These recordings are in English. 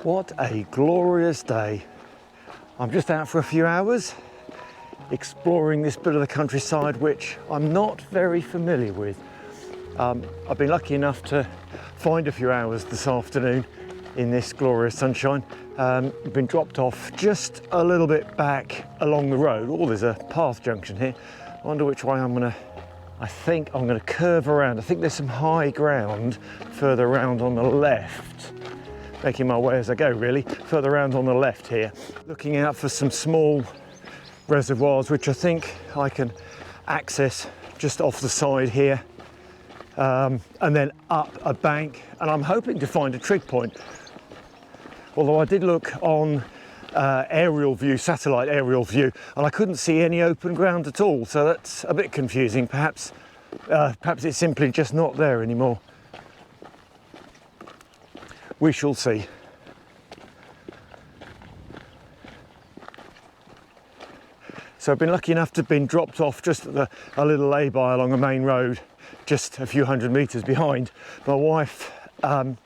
What a glorious day. I'm just out for a few hours exploring this bit of the countryside which I'm not very familiar with. I've been lucky enough to find a few hours this afternoon in this glorious sunshine. Been dropped off just a little bit back along the road. Oh, there's a path junction here. I wonder which way I think I'm gonna curve around. I think there's some high ground further around on the left. Making my way as I go, really. Further around on the left here. Looking out for some small reservoirs, which I think I can access just off the side here. And then up a bank, and I'm hoping to find a trig point. Although I did look on aerial view, satellite aerial view, and I couldn't see any open ground at all, so that's a bit confusing. Perhaps it's simply just not there anymore. We shall see. So I've been lucky enough to have been dropped off just at a little lay-by along a main road, just a few hundred metres behind. My wife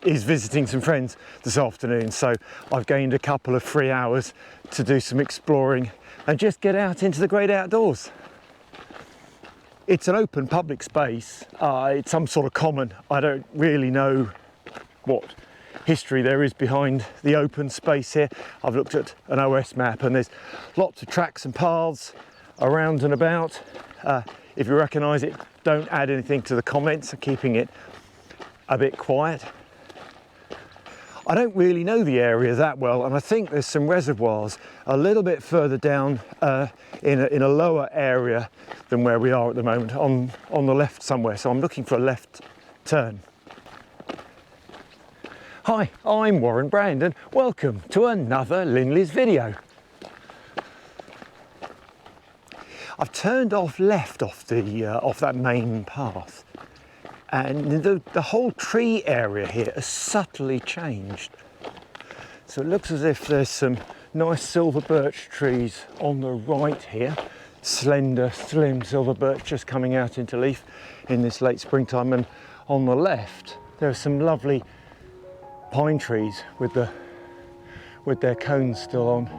is visiting some friends this afternoon, so I've gained a couple of free hours to do some exploring and just get out into the great outdoors. It's an open public space. It's some sort of common. I don't really know what history there is behind the open space here. I've looked at an OS map and there's lots of tracks and paths around and about. If you recognise it, don't add anything to the comments. I'm keeping it a bit quiet. I don't really know the area that well, and I think there's some reservoirs a little bit further down in a lower area than where we are at the moment, on the left somewhere. So I'm looking for a left turn. Hi, I'm Warren Brandon. Welcome to another Linleys video. I've turned off left off that main path, and the whole tree area here has subtly changed. So it looks as if there's some nice silver birch trees on the right here. Slender, slim silver birch just coming out into leaf in this late springtime, and on the left there are some lovely pine trees with their cones still on.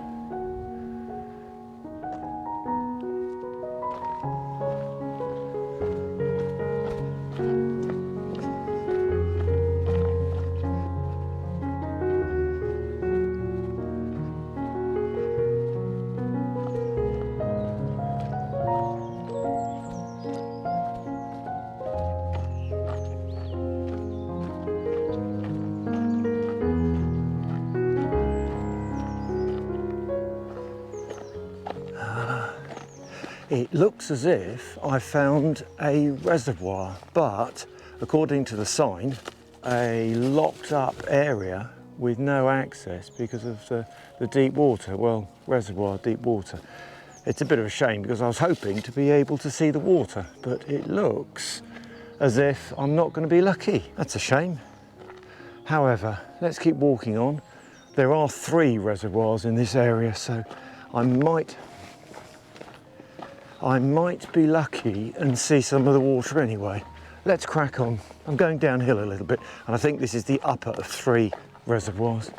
It looks as if I found a reservoir, but according to the sign, a locked up area with no access because of the deep water. Well, reservoir, deep water. It's a bit of a shame because I was hoping to be able to see the water, but it looks as if I'm not going to be lucky. That's a shame. However, let's keep walking on. There are 3 reservoirs in this area, so I might be lucky and see some of the water anyway. Let's crack on. I'm going downhill a little bit, and I think this is the upper of 3 reservoirs.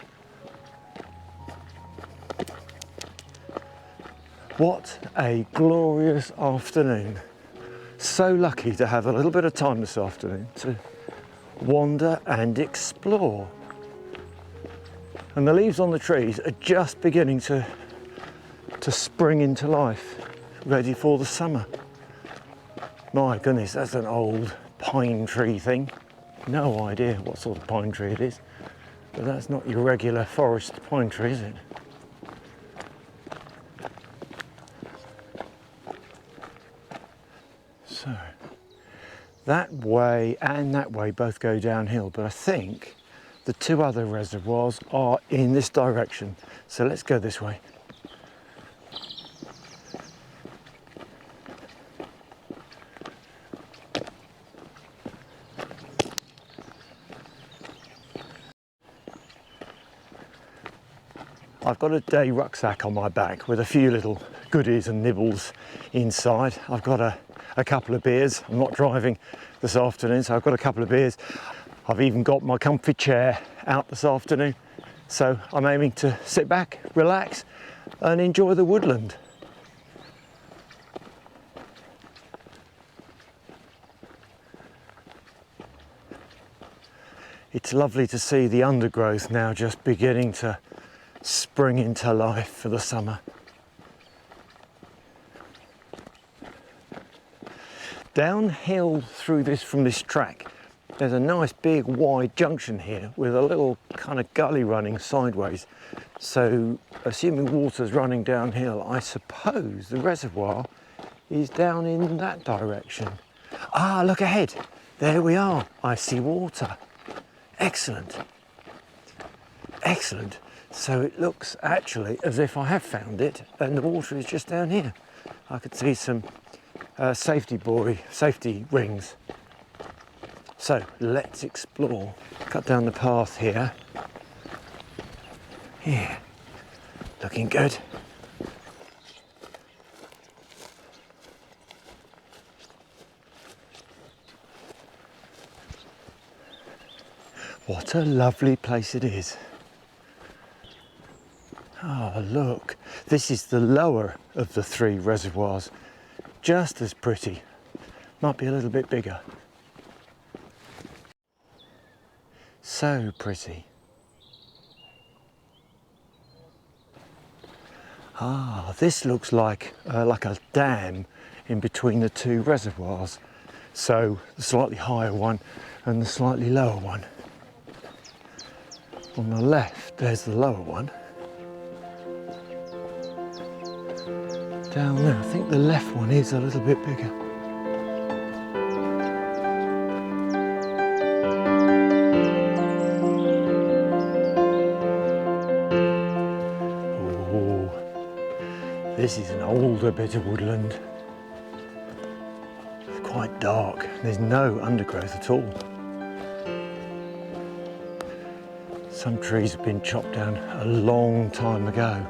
What a glorious afternoon. So lucky to have a little bit of time this afternoon to wander and explore. And the leaves on the trees are just beginning to spring into life, ready for the summer. My goodness, that's an old pine tree thing. No idea what sort of pine tree it is, but that's not your regular forest pine tree, is it? So, that way and that way both go downhill, but I think the 2 other reservoirs are in this direction. So let's go this way. I've got a day rucksack on my back with a few little goodies and nibbles inside. I've got a a couple of beers. I'm not driving this afternoon, so I've got a couple of beers. I've even got my comfy chair out this afternoon. So I'm aiming to sit back, relax, and enjoy the woodland. It's lovely to see the undergrowth now just beginning to spring into life for the summer. Downhill through this from this track, there's a nice big wide junction here with a little kind of gully running sideways. So assuming water's running downhill, I suppose the reservoir is down in that direction. Ah, look ahead. There we are. I see water. Excellent. Excellent. So it looks actually as if I have found it and the water is just down here. I could see some safety rings. So let's explore. Cut down the path here. Yeah, looking good. What a lovely place it is. Oh, look, this is the lower of the three reservoirs. Just as pretty. Might be a little bit bigger. So pretty. Ah, this looks like a dam in between the two reservoirs. So the slightly higher one and the slightly lower one. On the left, there's the lower one. Down there, I think the left one is a little bit bigger. Oh, this is an older bit of woodland. It's quite dark. There's no undergrowth at all. Some trees have been chopped down a long time ago.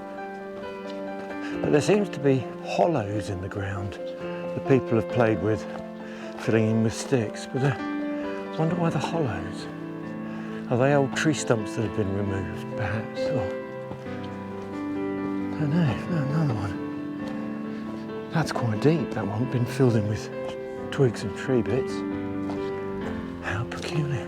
But there seems to be hollows in the ground that people have played with, filling in with sticks. But I wonder why the hollows? Are they old tree stumps that have been removed, perhaps? Or I don't know, no, another one. That's quite deep, that one, been filled in with twigs and tree bits. How peculiar.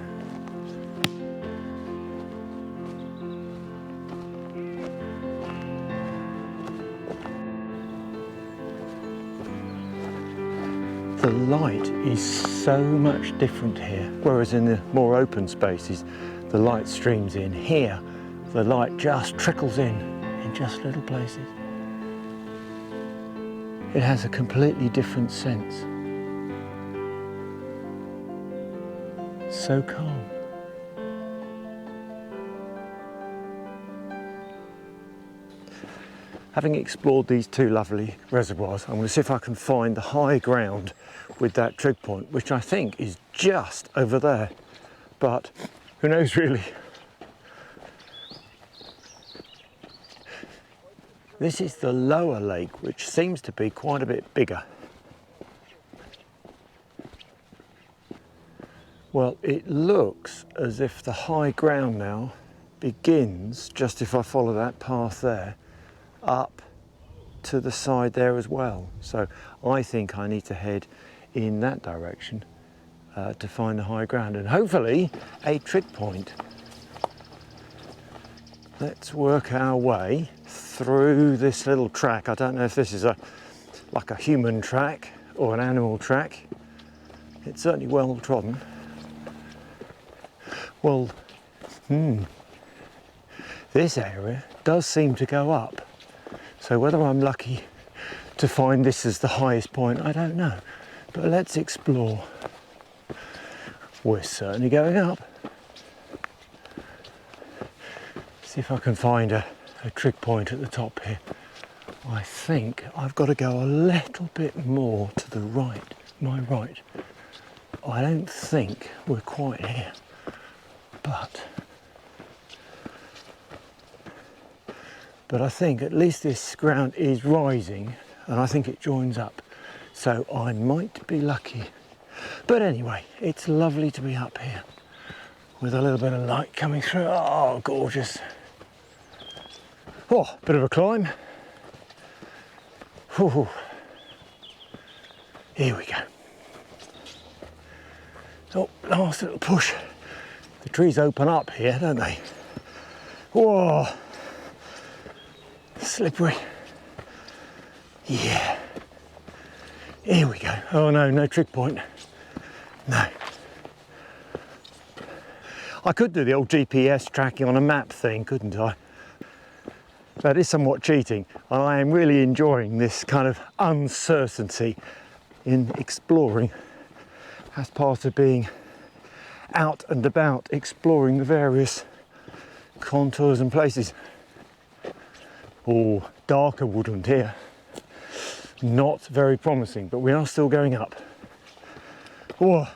The light is so much different here, whereas in the more open spaces, the light streams in. Here, the light just trickles in just little places. It has a completely different sense. So calm. Having explored these two lovely reservoirs, I'm going to see if I can find the high ground with that trig point, which I think is just over there, but who knows really. This is the lower lake, which seems to be quite a bit bigger. Well, it looks as if the high ground now begins, just if I follow that path there, up to the side there as well. So I think I need to head in that direction to find the high ground and hopefully a trig point. Let's work our way through this little track. I don't know if this is like a human track or an animal track. It's certainly well trodden. Well, this area does seem to go up. So whether I'm lucky to find this as the highest point, I don't know. But let's explore. We're certainly going up. See if I can find a trig point at the top here. I think I've got to go a little bit more to the right, my right. I don't think we're quite here, but I think at least this ground is rising and I think it joins up. so I might be lucky. But anyway, it's lovely to be up here with a little bit of light coming through. Oh, gorgeous. Oh, bit of a climb. Whew. Here we go. Oh, last little push. The trees open up here, don't they? Whoa. Slippery. Yeah. Here we go. Oh no, no Trig Point. No. I could do the old GPS tracking on a map thing, couldn't I? That is somewhat cheating. I am really enjoying this kind of uncertainty in exploring as part of being out and about, exploring the various contours and places. Oh, darker woodland here. Not very promising, but we are still going up. Whoa.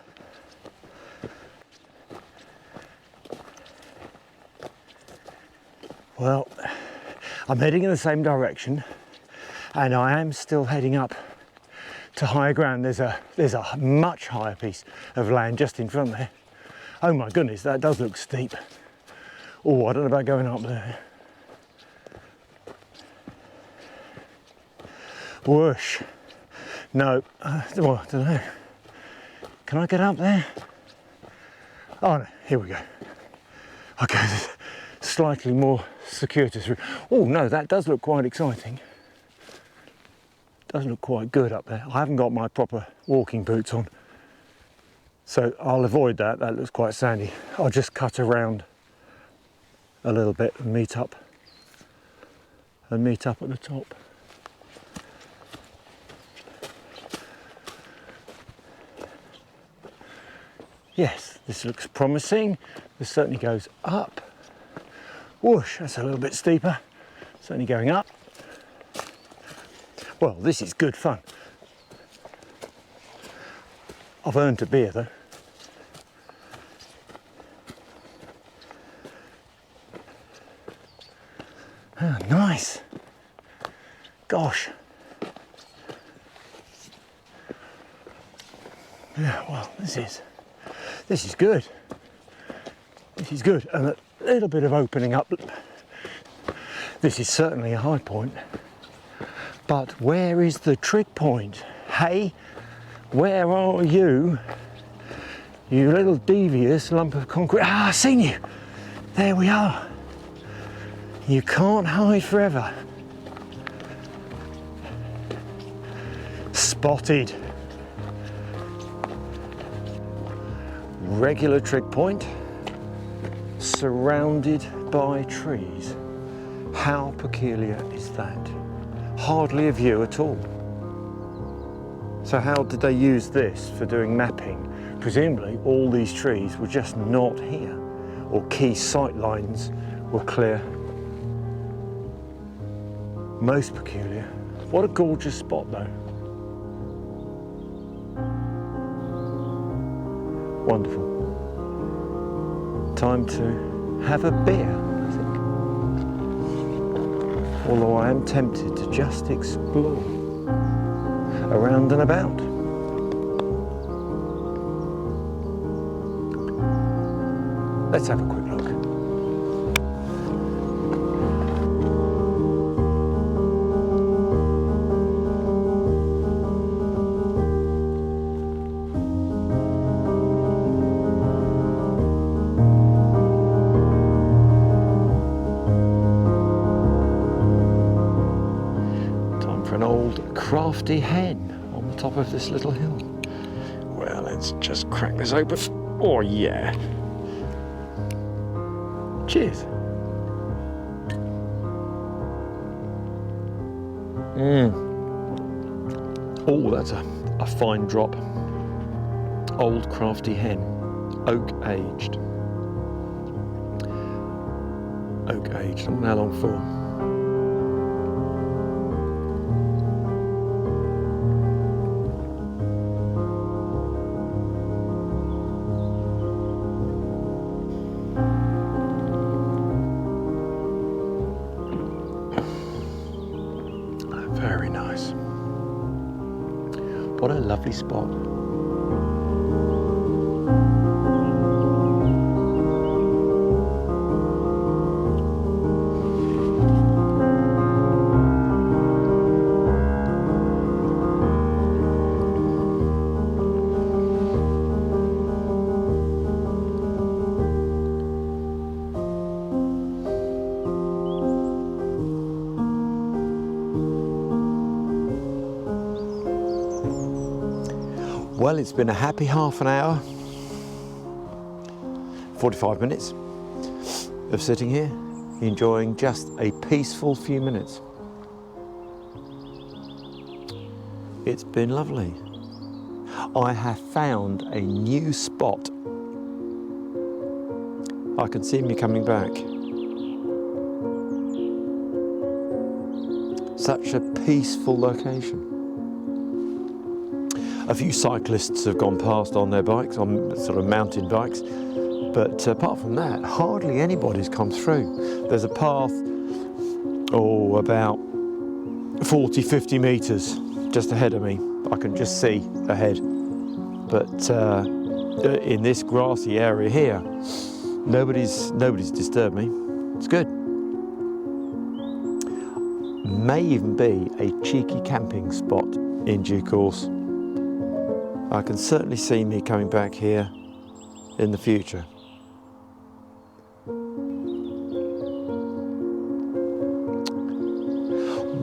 Well, I'm heading in the same direction, and I am still heading up to higher ground. There's a much higher piece of land just in front there. Oh my goodness, that does look steep. Oh, I don't know about going up there. Whoosh. No, well, I don't know. Can I get up there? Oh no, here we go. Okay, there's slightly more circuitous route. Oh no, that does look quite exciting. Does look quite good up there. I haven't got my proper walking boots on, so I'll avoid that. That looks quite sandy. I'll just cut around a little bit and meet up at the top. Yes, this looks promising. This certainly goes up. Whoosh, that's a little bit steeper. Certainly going up. Well, this is good fun. I've earned a beer though. Oh, nice. Gosh. Yeah, well, this is good. This is good. And a little bit of opening up. This is certainly a high point. But where is the Trig Point? Hey, where are you? You little devious lump of concrete. Ah, I've seen you. There we are. You can't hide forever. Spotted. Regular Trig Point, surrounded by trees. How peculiar is that? Hardly a view at all. So how did they use this for doing mapping? Presumably all these trees were just not here, or key sight lines were clear. Most peculiar. What a gorgeous spot though. Wonderful. Time to have a beer, I think. Although I am tempted to just explore around and about. Let's have a quick look. Crafty hen on the top of this little hill. Well, let's just crack this open. Oh yeah. Cheers. Oh, that's a fine drop. Old crafty hen, oak aged. Oak aged. I don't know how long for. lovely spot. Well, it's been a happy half an hour, 45 minutes of sitting here, enjoying just a peaceful few minutes. It's been lovely. I have found a new spot. I can see me coming back. Such a peaceful location. A few cyclists have gone past on their bikes, on sort of mountain bikes, but apart from that, hardly anybody's come through. There's a path, about 40, 50 metres just ahead of me. I can just see ahead. But in this grassy area here, nobody's disturbed me. It's good. May even be a cheeky camping spot in due course. I can certainly see me coming back here in the future.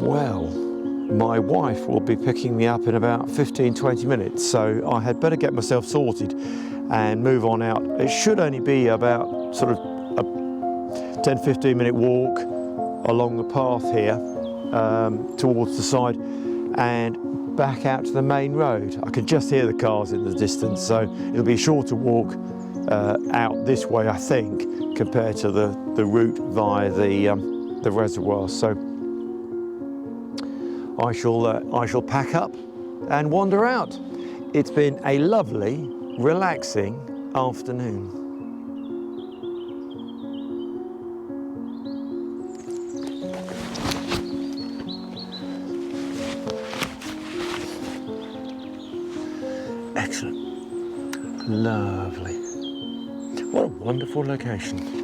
Well, my wife will be picking me up in about 15-20 minutes, so I had better get myself sorted and move on out. It should only be about sort of a 10-15 minute walk along the path here towards the side and back out to the main road. I can just hear the cars in the distance, so it'll be a shorter walk out this way, I think, compared to the route via the reservoir. So I shall pack up and wander out. It's been a lovely, relaxing afternoon. Excellent. Lovely. What a wonderful location.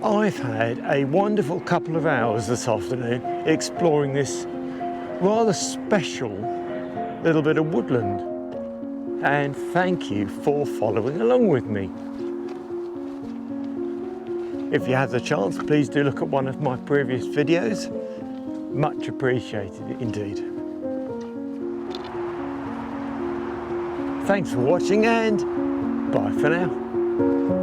I've had a wonderful couple of hours this afternoon exploring this rather special little bit of woodland, and thank you for following along with me. If you have the chance, please do look at one of my previous videos. Much appreciated indeed. Thanks for watching and bye for now.